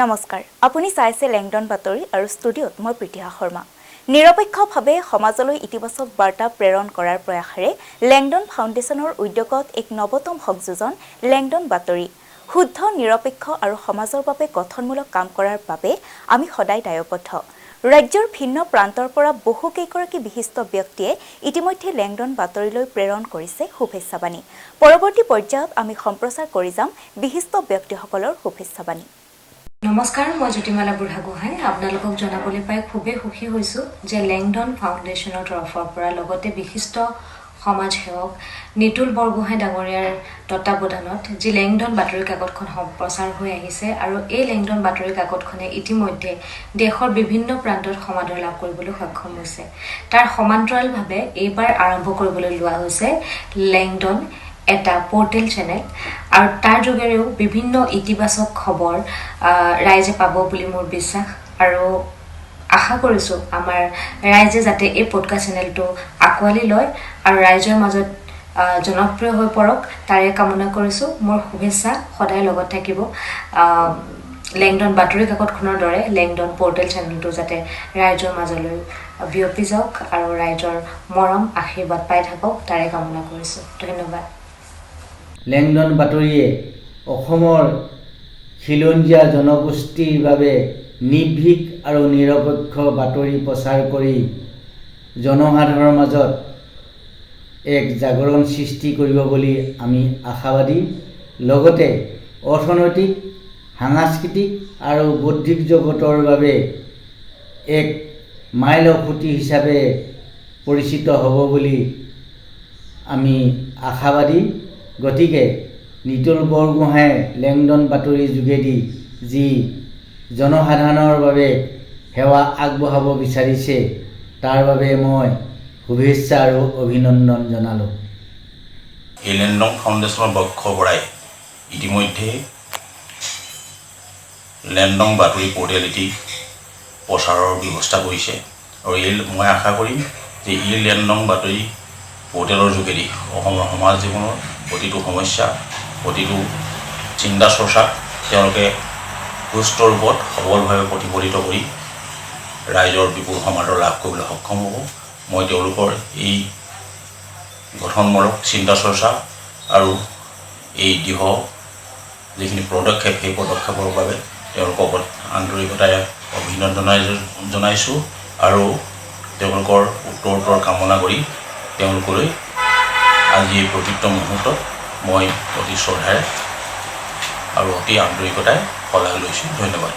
নমস্কাৰ আপুনি চাইছে লেংডন বাতৰি আৰু ষ্টুডিঅ'ত মই প্ৰীতিহা শৰ্মা নিৰপেক্ষভাৱে সমাজলৈ ইতিবাচক বাৰ্তা প্ৰেৰণ কৰাৰ প্ৰয়াসেৰে লেংডন ফাউণ্ডেশ্যনৰ উদ্যোগত এক নৱতম সংযোজন লেংডন বাতৰি শুদ্ধ নিৰপেক্ষ আৰু সমাজৰ বাবে গঠনমূলক কাম কৰাৰ বাবে আমি সদায় দায়বদ্ধ ৰাজ্যৰ ভিন্ন প্ৰান্তৰ পৰা বহু কেইগৰাকী বিশিষ্ট ব্যক্তিয়ে ইতিমধ্যে লেংডন বাতৰিলৈ প্ৰেৰণ কৰিছে শুভেচ্ছাবাণী পৰৱৰ্তী পৰ্যায়ত আমি সম্প্ৰচাৰ কৰি যাম বিশিষ্ট ব্যক্তিসকলৰ শুভেচ্ছাবাণী নমস্কাৰ মই জ্যোতিমালা বুঢ়াগোহাঁই আপোনালোকক জনাবলৈ পাই খুবেই সুখী হৈছোঁ যে লেংডন ফাউণ্ডেশ্যনৰ তৰফৰ পৰা লগতে বিশিষ্ট সমাজ সেৱক নিতুল বৰগোহাঁই ডাঙৰীয়াৰ তত্ত্বাৱধানত যি লেংডন বাতৰি কাকতখন সম্প্ৰচাৰ হৈ আহিছে আৰু এই লেংডন বাতৰি কাকতখনে ইতিমধ্যে দেশৰ বিভিন্ন প্ৰান্তত সমাদৰ লাভ কৰিবলৈ সক্ষম হৈছে তাৰ সমান্তৰালভাৱে এইবাৰ আৰম্ভ কৰিবলৈ লোৱা হৈছে লেংডন এটা পোৰ্টেল চেনেল আৰু তাৰ যোগেৰেও বিভিন্ন ইতিবাচক খবৰ ৰাইজে পাব বুলি মোৰ বিশ্বাস আৰু আশা কৰিছোঁ আমাৰ ৰাইজে যাতে এই পডকাষ্ট চেনেলটো আঁকোৱালি লয় আৰু ৰাইজৰ মাজত জনপ্ৰিয় হৈ পৰক তাৰে কামনা কৰিছোঁ মোৰ শুভেচ্ছা সদায় লগত থাকিব লেংডন বাতৰি কাকতখনৰ দৰে লেংডন পোৰ্টেল চেনেলটো যাতে ৰাইজৰ মাজলৈ বিয়পি যাওক আৰু ৰাইজৰ মৰম আশীৰ্বাদ পাই থাকক তাৰে কামনা কৰিছোঁ ধন্যবাদ লেংডন বাতৰিয়ে অসমৰ খিলঞ্জীয়া জনগোষ্ঠীৰ বাবে নিৰ্ভীক আৰু নিৰপেক্ষ বাতৰি প্ৰচাৰ কৰি জনসাধাৰণৰ মাজত এক জাগৰণ সৃষ্টি কৰিব বুলি আমি আশাবাদী লগতে অৰ্থনৈতিক সাংস্কৃতিক আৰু বৌদ্ধিক জগতৰ বাবে এক মাইল খুঁটি হিচাপে পৰিচিত হ'ব বুলি আমি আশাবাদী গতিকে নিতুল বৰগোহাঁই লেংডন বাতৰিৰ যোগেদি যি জনসাধাৰণৰ বাবে সেৱা আগবঢ়াব বিচাৰিছে তাৰ বাবে মই শুভেচ্ছা আৰু অভিনন্দন জনালোঁ এই লেংডন ফাউণ্ডেশ্যনৰ পক্ষৰ পৰাই ইতিমধ্যে লেংডন বাতৰি পৰ্টেলিটি প্ৰচাৰৰ ব্যৱস্থা কৰিছে আৰু মই আশা কৰিম যে এই লেংডন বাতৰি পৰ্টেলৰ যোগেদি অসমৰ সমাজ জীৱনৰ প্ৰতিটো সমস্যা প্ৰতিটো চিন্তা চৰ্চা তেওঁলোকে সুস্থ ৰূপত সবলভাৱে প্ৰতিফলিত কৰি ৰাইজৰ বিপুল সমাদৰ লাভ কৰিবলৈ সক্ষম হ'ব মই তেওঁলোকৰ এই গঠনমূলক চিন্তা চৰ্চা আৰু এই দৃঢ় যিখিনি পদক্ষেপ সেই পদক্ষেপৰ বাবে তেওঁলোকক আন্তৰিকতাৰে অভিনন্দন জনাইছোঁ আৰু তেওঁলোকৰ উত্তৰোত্তৰ কামনা কৰি তেওঁলোকলৈ আজি এই পবিত্ৰ মুহূৰ্তত মই অতি শ্ৰদ্ধাৰে আৰু অতি আন্তৰিকতাৰে শলাগ লৈছোঁ ধন্যবাদ